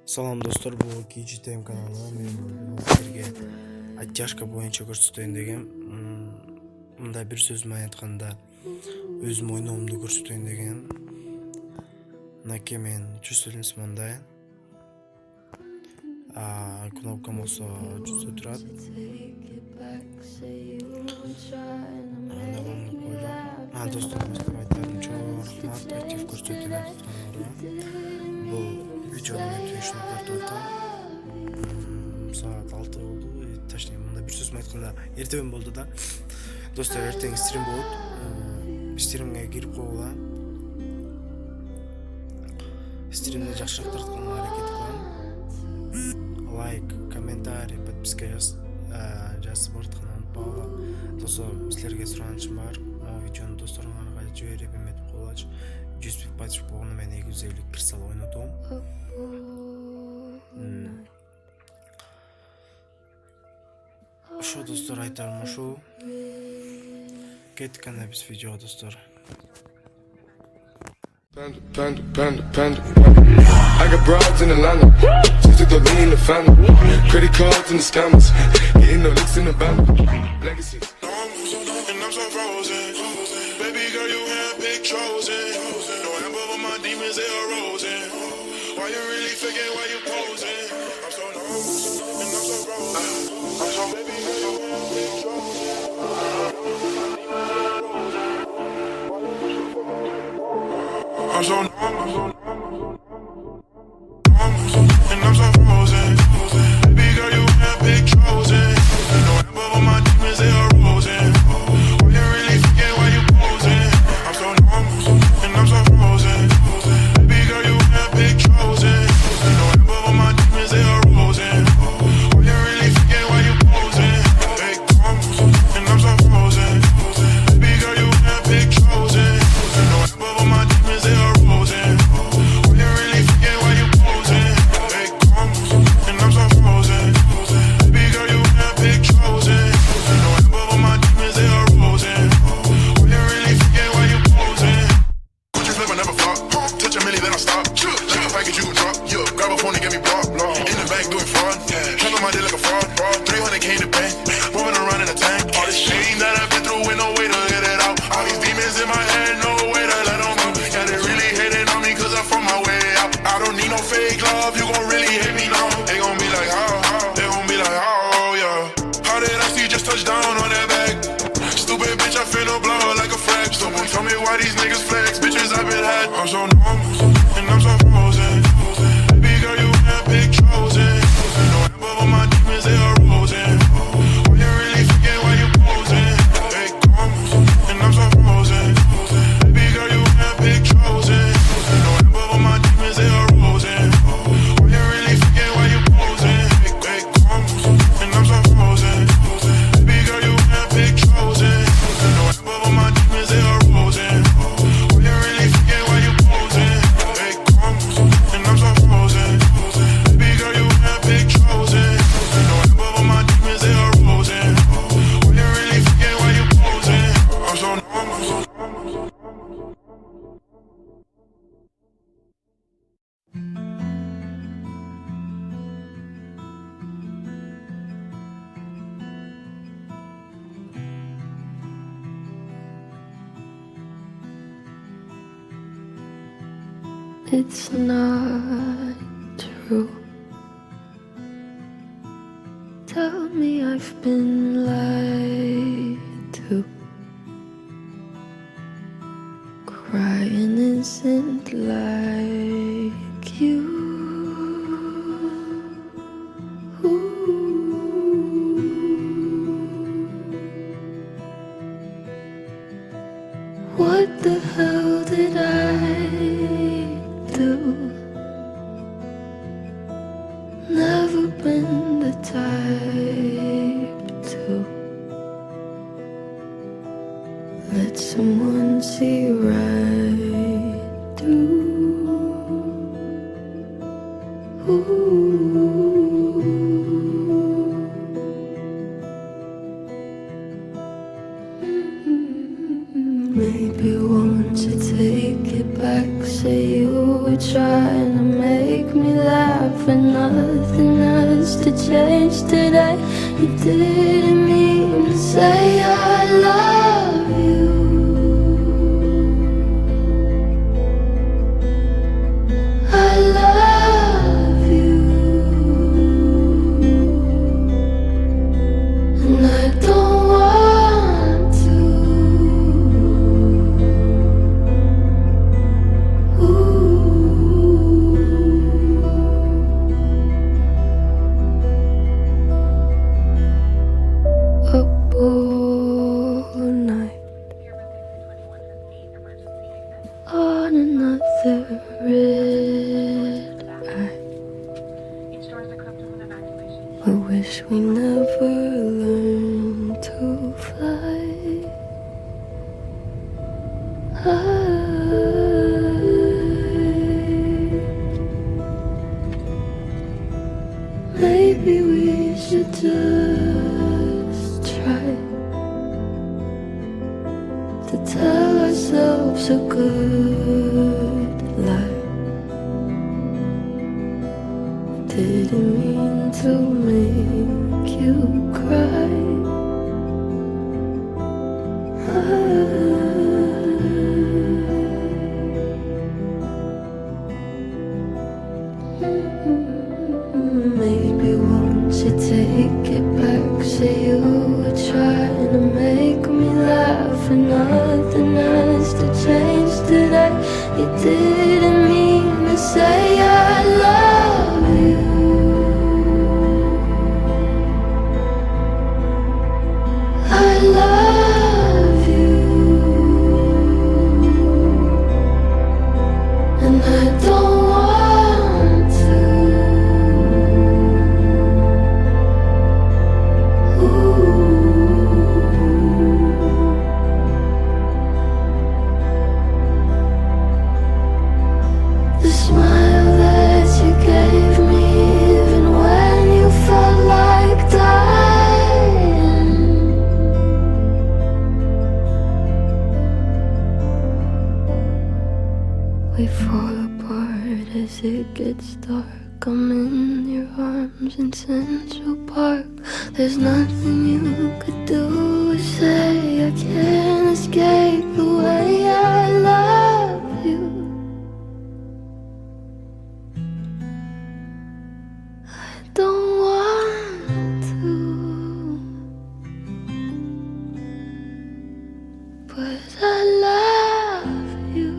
Салам достор, бул KGTM каналы. Мен силерге оттяжка боюнча көрсөтөйүн дегем. Мында бир сөз менен айтканда өзүм ойноомду көрсөтөйүн деген. Мынакей мен чувствительность мындай. Кнопкам болсо жүзө турат. Достор, айтпадым, чоң рахмат актив көрсөтүп аткандарга. Бул видеону мен түйүшүнү тартып атам. Саат 6 болду. Точнее, мында бир сөз айтканда эртең болду да. Достор, эртең стрим болот. Стримге кирип койгула. Стримди жакшыраак тартканга аракет кылам. Лайк, комментарий, подписка жазып баратканды унутпагыла. Достор, силерге суранычым бар. Видеону досторуңарга жиберип эметип койлачы. 100 подписчик болгону мен 250 кирсал ойнотом. Ошо достор, айтарым ошол. Кеттик анда биз видеого достор. Panda. I got broads in Atlanta, just took the lean in the family. Credit cards and the scammers, getting no licks in the band. Legacies. And I'm so frozen. Baby girl, you handpicked chosen. No amber with my demons, they are rosing. Why you really faking, why you posing? I'm so normal, and I'm so frozen. I'm so baby girl, you handpicked chosen. I'm so normal. And I'm so frozen. Baby girl, you handpicked chosen. No amber with my demons, they are rosing. Why you really faking, why you posing? I'm so normal, and I'm so frozen. Baby girl, you handpicked chosen. No amber with my demons, they are rosing. Why you really faking, why you posing? Big normal, and I'm so frozen. Baby girl, you handpicked chosen. No amber with my demons, they are rosing. Why you really faking, why you posing? Big normal, and I'm so frozen. Baby girl, you handpicked chosen. No amber with my demons, they are rosing. Why you really faking, why you posing? Gucci flip, I never flop. Touch a milli, then I stop. Like a package, you can drop. Grab a phone and get me blocked. In the bank doing fraud. Handle my deal like a fraud. 300K in the bank. Moving around in a tank. All this shame that I've been through with no way to get it out. All these demons in my head, no way to let them out. Yeah, they really hating on me cause I'm from my way out. I don't need no fake love, you gon' really hate me now. They gon' be like, how? They gon' be like, how, yeah. How did I see just touch down on that bag? Stupid bitch, I finna blow like a frag. Someone tell me why these niggas flex. Bitches I've been had. I'm so normal, and I'm so frozen. Baby girl, you handpicked chosen. No amber with my demons, they are rosing. Why you really forget why you posing? Big normal, and I'm so frozen. Baby girl, you handpicked chosen. No amber with my demons, they are rosing. Why you really forget why you posing? Big normal, and I'm so frozen. Baby girl, you handpicked chosen. No amber with my demons, they are rosing. Why you really forget why you posing? Big normal, and I'm so frozen. Baby girl, you handpicked chosen. No amber with my demons, they are rosing. Why you really forget why you posing? I'm so normal. It's not true. Tell me I've been lied to. Crying isn't like you. What the hell did I do? Never been the type to let someone see right through. Maybe won't you take it back? Say you were trying to make me laugh and nothing has to change today. You didn't mean to say I love you. I love you, and I don't want to. Up all night on another red eye. I wish we never learned to fly. Maybe we should just try to tell ourselves a good lie. Didn't mean to make you cry. Maybe won't you take it back? Say you were trying to make me laugh, and nothing has to change today. You didn't mean to say I love you. I love you, and I don't want to. The smile that you gave me, even when you felt like dying. We fall apart as it gets dark. I'm in your arms in Central Park. There's nothing you could do or say. I can't escape the way I love you. I don't want to, but I love you.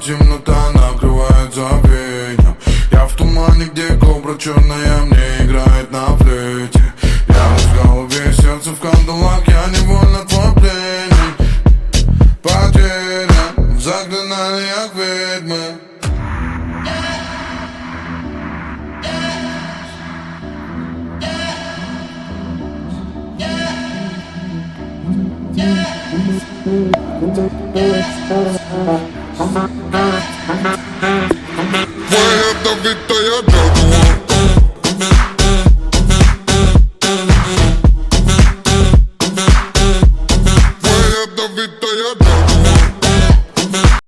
Темнота накрывает забвением. Я в тумане, где кобра черная мне играет на флейте. Рядом в голове, сердце в кандалах, я невольно твой пленник. Потерян в заклинаниях ведьмы. Yeah.